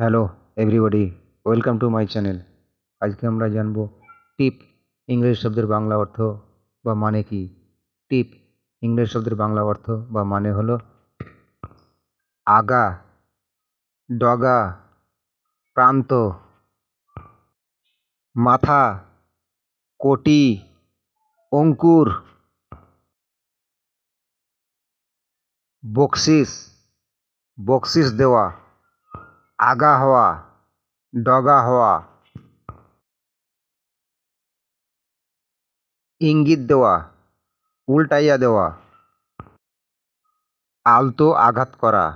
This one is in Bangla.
Hello everybody, welcome to my channel. আজকে আমরা জানব টিপ ইংরেজি শব্দের বাংলা অর্থ বা মানে কি। টিপ ইংরেজি শব্দের বাংলা অর্থ বা মানে হলো আগা, ডগা, প্রান্ত, মাথা, কোটি, অঙ্কুর, বকশিস, বকশিস দেওয়া, আগা হওয়া, ডগা হওয়া, ইঙ্গিত দেওয়া, উল্টাইয়া দেওয়া, আলতো আঘাত করা।